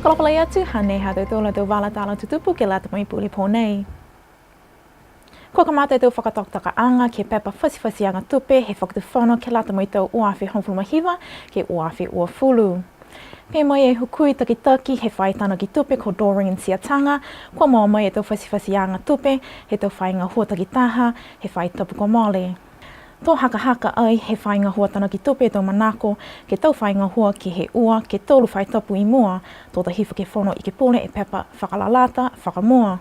Kalapalai atu hane ha tau la tau wala tala tutupu ke la tamai puli pōnei. Ko ka mate tau whakataktaka anga ke pepa whasiwhasianga tupe he whakatuwhono ke la tamai tau uawhi hongfulu mahiwa ke uawhi uafulu. Pe mai e hukui taki he whaitana ki tupe ko Doreen Siatanga, ko moa mai e tau whasiwhasianga tupe he tau whainga huataki taha he whai tapu ko Māori. Tō haka ai he whainga hua tana ki tupe tō manako ke tau whainga hua ki he ua ke tōlu whai tapu i mua tō ta hifa ke whono i ke pōne e pepa whakalalata, whakamua.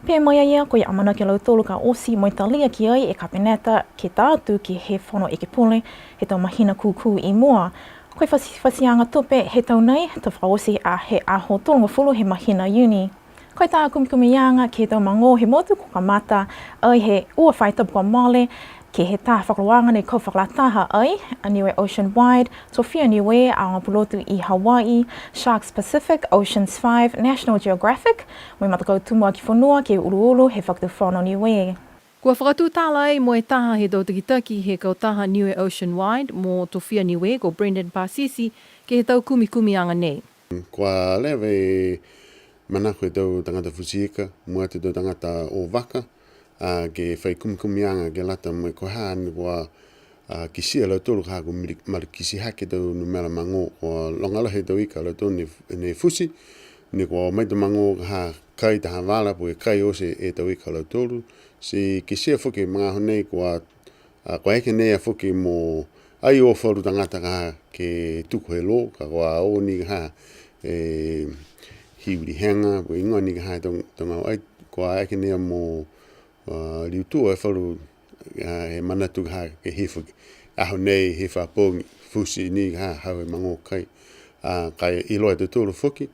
Pea mai ia ko ia amana ke lau tōlu ka osi moi talia ki ai e kapeneta ke tātu ki he whono i ke pōne he tau mahina kūkū i mua. Koe whasianga tupe he tau nei ta whaosi a he aho tōlunga whulu he mahina uni. Koe tā kumikumianga ke tau mango he motu ko ka mata ai he ua whai tapu ko Māori ke he tā whakaroanga nei ko whakalataha ai, a Niue Ocean Wide, Sofia Niue, a Pulotu i Hawaii, Sharks Pacific, Oceans 5, National Geographic, moi matakau tumua ki whanua ke uluulu he whakatuwhono Niue. Kua whakatūtala ai mo e taha he tautakitaki he kautaha Niue Ocean Wide mo Sofia Niue ko Brendan Pasisi ke he tau kumikumianga nei. Kua lewe manako e tau tangata Fusieka, mua te tau tangata o Waka, ke whai kumikumianga ke lata mo e kohāni kua ki sia lau tōru kā ko marikisi hake tau no mera mango kua longala he tau ika lau tōru ne fusi ni kua maita mango ka kai taha wala po e kai ose e tau ika lau tōru si ki sia whuki mga honei kua eke nei a whuki mo ai o wharu tangata ka ke tuku he lo ka kua o ni ka e hiuri henga po ingoa ni ka tonga ai kua eke nei mo liu tua e wharu he manatu ha ke hifu aho nei he whapōngi fusi ni ha hau e mango kai kai iloa te tōru whuki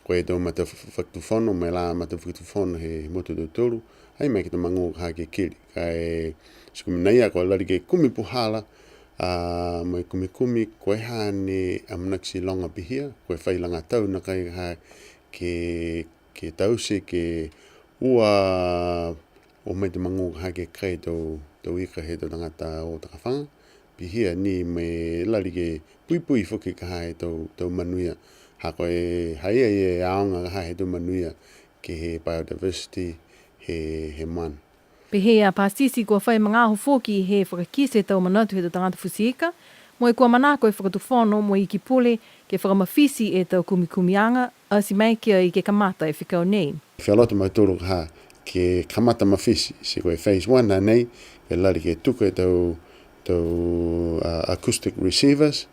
koe tau mata whaktuwhono mai la mata whaktuwhono he motu te tōru hai mai ki te mango ha ke kiri kai skuminaia koe lari ke kumi puhala mai kumi koe hane amnaksi longa pihia koe whailanga tau na kai ha ke tause ke ua o mai te mango ha ke kai tau ika he tau tangata o takawhanga. Pihia ni me lari ke pui whuki ka hae tau manuia. Ha koe haia e aonga ka hae tau manuia ke he biodiversity he man. Pehea Pasisi kua whai mga aho whoki he whakakise tau manatu he tau tangata Fusieka, mo e kua manako e whakatuwhono mo i ki pule ke whakamawhisi e tau kumikumianga, asi mai kia i ke kamata e whikau nei. Whialota mai tōru ka hae ke kamata mawhisi, si koe phase 1 nei, ke lari ke tuku e tau acoustic receivers,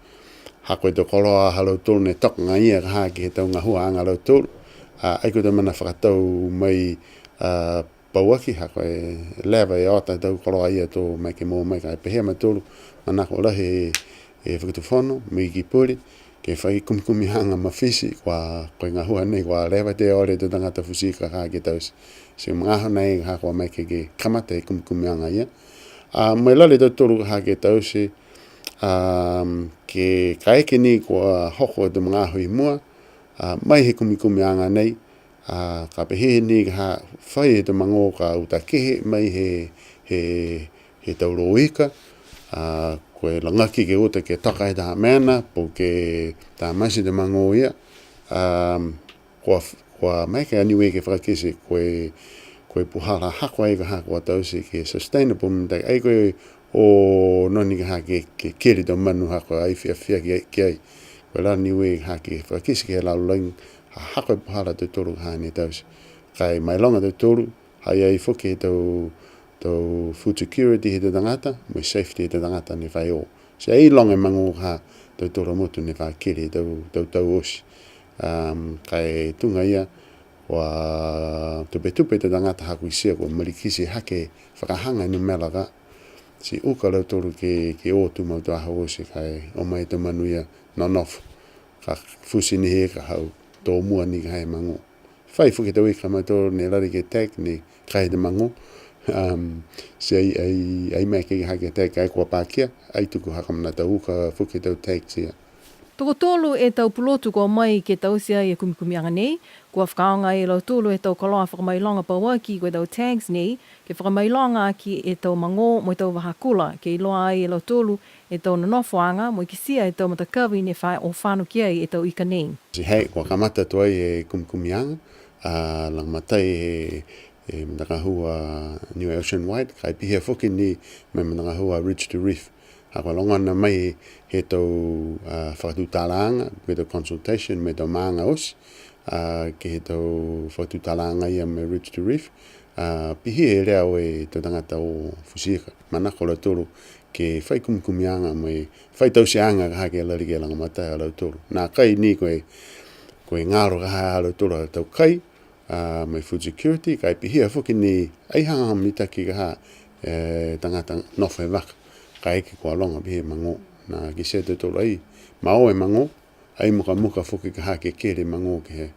ha koe tau koroa halau tōru ne toka ia ka hae ki he tau ngahua anga lau tōru, ai koe tau mana whakatau mai pauaki, ha koe lewa e ota tau koroa ia tō mai ke mō mai ka e pehea mai tōru, manako rahi e whakatuwhono, mai ki puri, ke whai kumikumi hanga mawhisi, koe ngahua nei, kua lewa te ore tau tangata Fusieka ka ke tausi. Si mga nei ha kua mai ke kamata e kumikumianga ia. Mai lale tau tōru ha ke tausi ke kaeke ni kua hoko te mga hui mua, mai he kumikumianga nei, ka pehe ni ha whai e te mango ka utakehe, mai he tau roika, koe langaki ke uta ke taka e taha mena, po ke taha masi te mango ia, kua mai ke aniwe ke whakakise koe puhala hakwa e ka hakwa tausi ke sustainable mtai ai koe o noni ka hake ke kere tau manu hakwa ai whia ki ai koe la niwe hake whakakise ke lau lang hakwa e puhala te toru hane tausi kai mai longa te toru hai ai whuke tau food security he te tangata mai safety he te tangata ne whai o se ai longa mango ha tau toru motu ne whakere tau osi kai tunga ia wa tupe te tangata haku i sia kua marikisi hake whakahanga inu mela ka si uka lau toru ke o tu mau tu aha osi kai o mai te manuia nonofu ka fusi ni he ka hau tō mua ni ka hae mango whai whuki tau ika mai toru ne lari ke tag ni kai te mango si ai mai ke hake tag ai kua pākia ai tuku haka mana tau uka whuki tau tag sia. Toko tolu e tau pulotu ko mai ke tau sia i kumikumianga nei, kua whakaonga e lau tolu e tau koloa whakamailonga pawaki koe tau tags nei, ke whakamailonga ki e tau mango mo tau wahakula, ke iloa ai e lau tolu e tau nanofoanga, mo kisia e tau matakawi ne whai o whanu ki ai e tau ika nei. Si hei, kua kamata tuai e kumikumianga, lang matai e manakahua Niue Ocean-wide, kai pihia whuki ni mai manakahua Ridge to Reef. Haka longana mai he tau whakatutalaanga, ke tau consultation me tau maanga os, ke he tau whakatutalaanga ia me Ridge to Reef. Pihi e reo e tau tangata o Fusika. Manako lau tolu ke whai kumikumianga mai whai tau seanga ka hake lari ke langa matai lau tolu. Nā kai ni koe ngaro ka hae lau tolu tau kai, mai food security, kai pihi a whuki ni aihanga mitaki ka hae tangata nofe waka. Kai ke kua longa bihe mango na ki se te tolu ai mao e mango ai muka whuki ka hake kere mango ke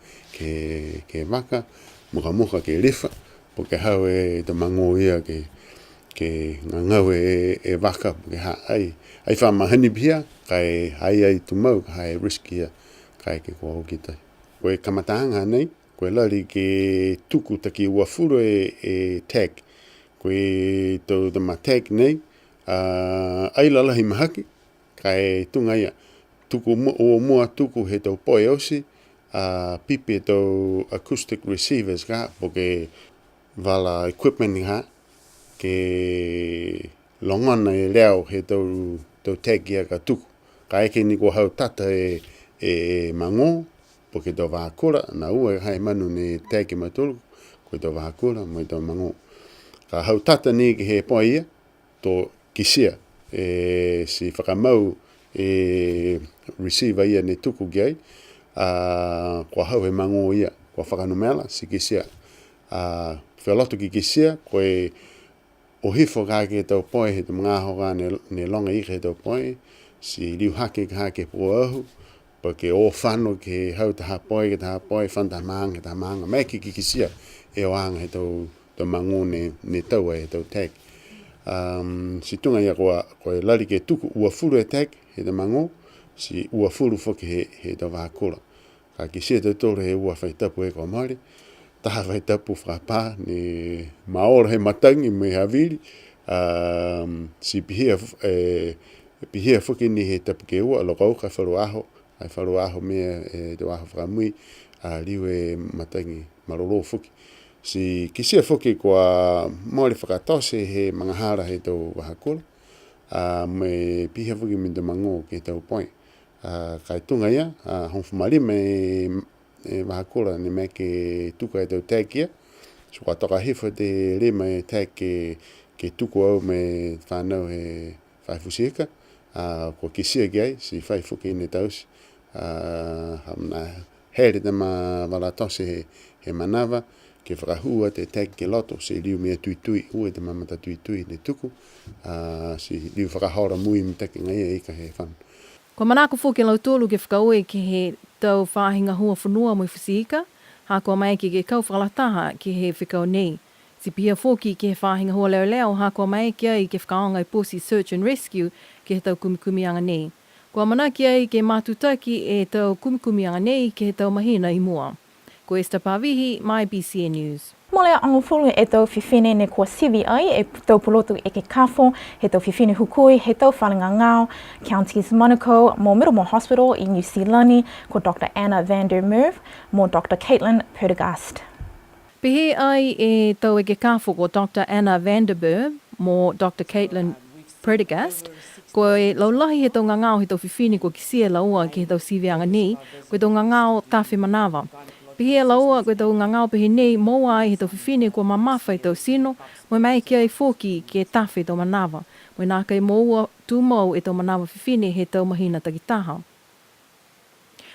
waka muka ke rifa po ke hau e te mango ia ke ngangau e waka po ke ha ai whamahani bia kai ai tu mau ka hai riski ia kai ke kua hoki tai koe kamatanga nei koe lari ke tuku taki ua furo e tag koe tau ma tag nei ai lalahi mahaki, kai tunga ia, tuku o mua tuku he tau poe osi, pipi he tau acoustic receivers ka, po ke wala equipment ni ha, ke longana e leo he tau tag ia ka tuku. Ka eke ni ko hau tata e mango, po ke tau wahakura, na ua hai manu ni tag e matulu, ko tau wahakura, mo tau mango. Ka hau tata ni ke he poe ia, to kisia si whakamau receiver ia ne tuku gai kua hau he mango ia kua whakanumela si kisia whelotu ki kisia koe o hifo ka ke tau poe he tu mga hoka ne longa ike he tau poe si liu hake ka hake po ahu pa ke o whano ke hau taha poe whanta maanga mai ki kisia e o anga he tau mango ne tau he tau tag si tunga ia koe lari ke tuku ua furu e tag he te mango, si ua furu whoki he te wākura. Ka ki sia te tōre he ua whaitapu e kua maori, taha whaitapu whakapā ni maora he matangi me haviri, si pihia whoki ni he tapu ke ua, lokau kai wharu aho mea te waho whakamui, liu e matangi maroro whoki. Si kisia whoki kua maori whakatose he mangahara he tau wahakura, me piha whoki me te mango ke tau poe. Kai tunga ia, hongwhamari me wahakura ni me ke tuka e tau tag ia, so kua toka hifo te rima e tag ke tuku au me whanau he whaifusika, kua kisia gai, si whai whoki ne tausi, here te ma walatose he manawa, ke whakahua te tag ke loto, se liu mea tuitui, ue te mamata tuitui ne tuku, si liu whakahora mui mitake ngai e ika he whanu. Ko manako whoki lau tōlu ke whakaue ke he tau whāhinga hua whanua mui whasiika, hako mai ke kau whakalataha ke he whikau nei. Si pia whoki ke he whāhinga hua leo hako mai ke ai ke whakaonga i posi search and rescue ke he tau kumikumianga nei. Ko manaki ai ke mātutaki e tau kumikumianga nei ke he tau mahina i mua. Ko Esther Pavihi, my BCN News. Mo lea angofulu e tau whiwhine ne kua siwi ai e tau pulotu e ke kafo, he tau whiwhine hukui, he tau whalinga ngao, Counties Monaco, mo Middlemore Hospital i New Zealand, ko Dr. Anna van der Merwe, mo Dr. Caitlin Prendergast. Pehe ai e tau e ke kafo ko Dr. Anna van der Merwe, mo Dr. Caitlin Prendergast, ko e laulahi he tau ngangao he tau whiwhine ko kisia laua ke he tau siwianga nei, ko tau ngangao tawhi manawa. Pehe laua koe tau ngangao pehe nei moa ai he tau whiwhine kua mamawhai tau sino, mo mai ki ai fōki ke tawhi tau manawa. Mo nā kai moua tūmau e tau manawa whiwhine he tau mahina takitaha.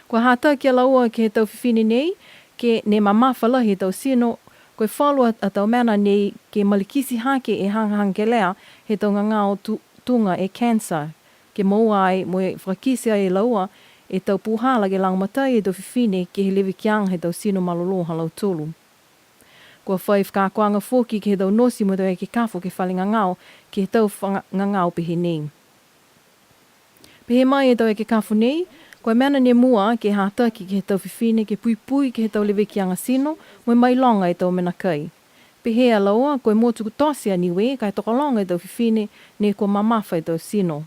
Kua hata kia laua ke he tau whiwhine nei, ke ne mamawhala he tau sino, koe whalua a tau mana nei ke malikisi hake e hangahang ke lea he tau ngangao tunga e cancer. Ke moa ai mo e whakisi ai laua, e tau puhala ke langmatai e tau whiwhine ke he lewe kiang he tau sino malolo halau tolu. Kua whai whakakoanga whoki ke he tau nosi mo tau e ke kafo ke whalinga ngao ke he tau ngangao pehe nei. Pehe mai e tau e ke kafo nei, Koe mena ne mua ke hātaki ke he tau whiwhine, ke pui ke he tau lewe ki anga sino, moe mai longa e tau mena kai. Pe hea laua, koe mōtuku tosia Niue, kai tokalonga e tau whiwhine, ne ko mamafa e tau sino.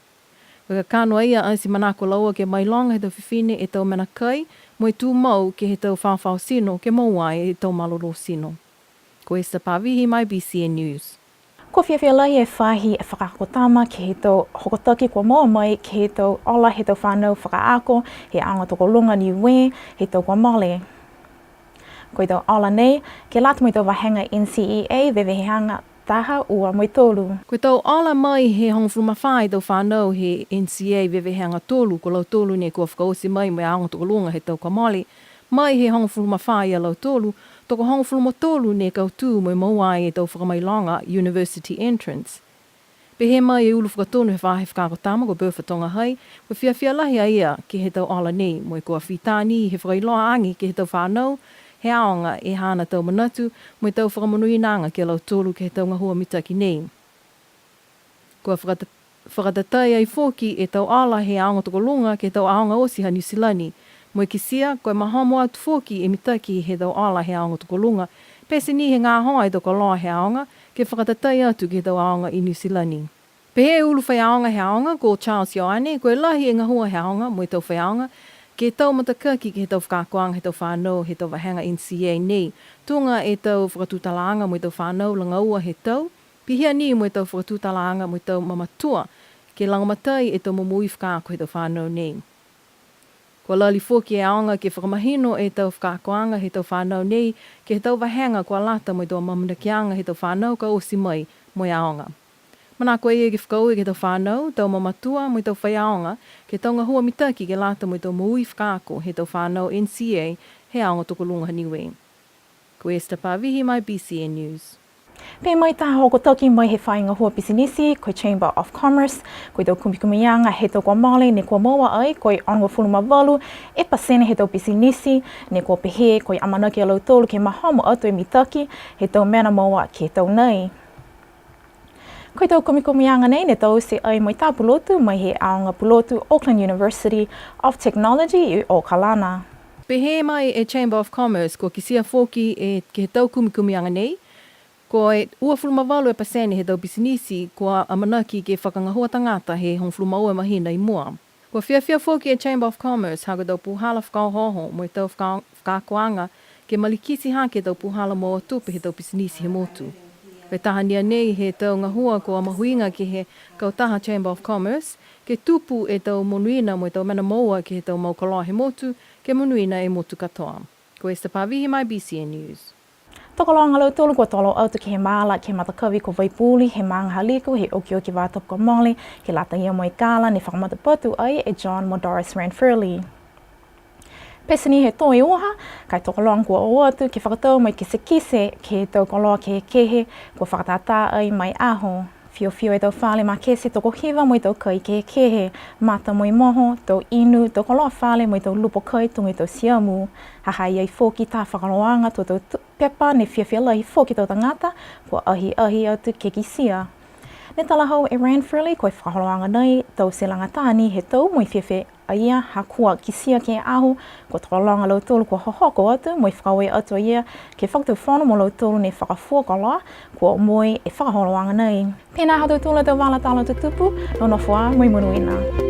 Koe ka kānoa ia ansi manako laua ke mai longa e tau whiwhine e tau mena kai, moe tū mau ke he tau whawhau sino, ke mauai e tau malolo sino. Ko e sa pavihi mai BCN News. Ko whiawhia lahi e whahi e whakakotama ke he tau hokotaki kua moa mai ke he tau ola he tau whanau whakaako he anga toko lunga Niue he tau kua mole. Ko i tau ola nei, ke lata mo i tau wahenga NCEA vevehanga taha ua mo i tolu. Ko tau ola mai he hongfuma whai tau whanau he NCA vevehanga tolu, ko lau tolu ne kua whakaosi mai mai anga toko lunga he tau kua mole. Mai he hongfuma whai a lau tolu, toko hongfuma tolu ne kau tū mo i mauai e tau whakamailonga University Entrance. Pe he mai e ulu whakatonu he whahe whakakotama ko Berfatonga hai, ko whiawhia lahi a ia ke he tau ola nei, mo i kua whitāni he whakailoa angi ke he tau whanau, he aonga e hana tau manatu, mo i tau whakamonuinanga ke lau tolu ke he tau ngahua mitaki nei. Kua whakatatai ai fōki e tau ala he aonga toko lunga ke tau aonga osiha New Zealand. Mo i kisia, koe mahomo atu fōki e mitaki he tau ala he aonga toko lunga, pese ni he ngā hoa e toko loa he aonga, ke whakatatai atu ke tau aonga i New Zealand. Pe he ulu whai aonga he aonga, ko Charles Ioane, koe lahi e ngahua he aonga, mo i tau whai aonga, ke tau matakaki ke he tau whakakoanga he tau whanau he tau wahanga NCA nei, tunga e tau whakatutalaanga mo i tau whanau langa ua he tau, pihia ni mo i tau whakatutalaanga mo i tau mamatua, ke langamatai e tau mamui whakako he tau whanau nei. Kua lali fōki e aonga ke whakamahino e tau whakakoanga he tau whanau nei, ke he tau wahanga kua lata mo i tau mamanakianga he tau whanau ka osi mai mo i aonga. Manako e ke whakaue ke tau whanau, tau mamatua mo i tau whai aonga, ke tau ngahua mitaki ke lata mo i tau maui whakako he tau whanau NCA he aonga toko lunga Niue. Ko e sta pavihi mai BCN News. Pe mai taha hokotoki mai he whainga hua pisinisi, koe Chamber of Commerce, koe tau kumikumianga he tau kua mole ne kua moa ai, koe onga fuluma walu, e pasene he tau pisinisi, ne kua pehe, koe amanaki a lau tolu ke mahomo atu e mitaki, he tau mena moa ke tau nei. Koe tau kumikumianga nei ne tau se ai mai tā pulotu mai he aonga pulotu Auckland University of Technology i o Kalana. Pe he mai e Chamber of Commerce ko kisia fōki e ke he tau kumikumianga nei, ko e ua fulmawalu e pasene he tau bisinisi kua amanaki ke whakangahua tangata he hongfluma ua mahina i mua. Ko whiawhia fōki e Chamber of Commerce haka tau puhala whakaohoho mo i tau whakakoanga ke malikisi hake tau puhala mo atupe he tau bisinisi he motu. Pe tahania nei he tau ngahua ko amahuinga ke he kautaha Chamber of Commerce, ke tupu e tau monuina mo i tau mana moa ke he tau maukaloa he motu, ke monuina e motu katoa. Ko e sta pavihi mai BCN News. Tokolonga lau tolu kua tolo autu ke he maala ke matakawi ko Waipuli, he maanga haliku, he okioki wātop ko mole, ke lata ia mo i kāla, ne whakamatapatu ai e John Modoris Ranfurly. Pesani he toi oha, kai tokolonga kua o atu, ke whakatau mai kise ke tau koloa ke he kehe, kua whakatata ai mai aho. Fio e tau whale ma kese toko hiwa mo i tau kai ke he kehe, mata mo i moho, tau inu, tau koloa whale mo i tau lupo kai tunga i tau siamu. Hahai ai fōki tā whakaroanga tō tau pepa ne whiawhia lahi fōki tau tangata, kua ahi atu ke kisia. Ne talahau e Ranfurly koe whakaroanga nei, tau selanga tāni he tau mo i whiawhia aia hakua kisia ke ahu, kua tokolonga lau tolu kua hohoko atu, mo i whakawe atu aia ke whakatau whono mo lau tolu ne whakafuakala, kua moi e whakaholoanga nei. Pēnā hatu tūla tau wala tāla tutupu, no nofua, moi munuina.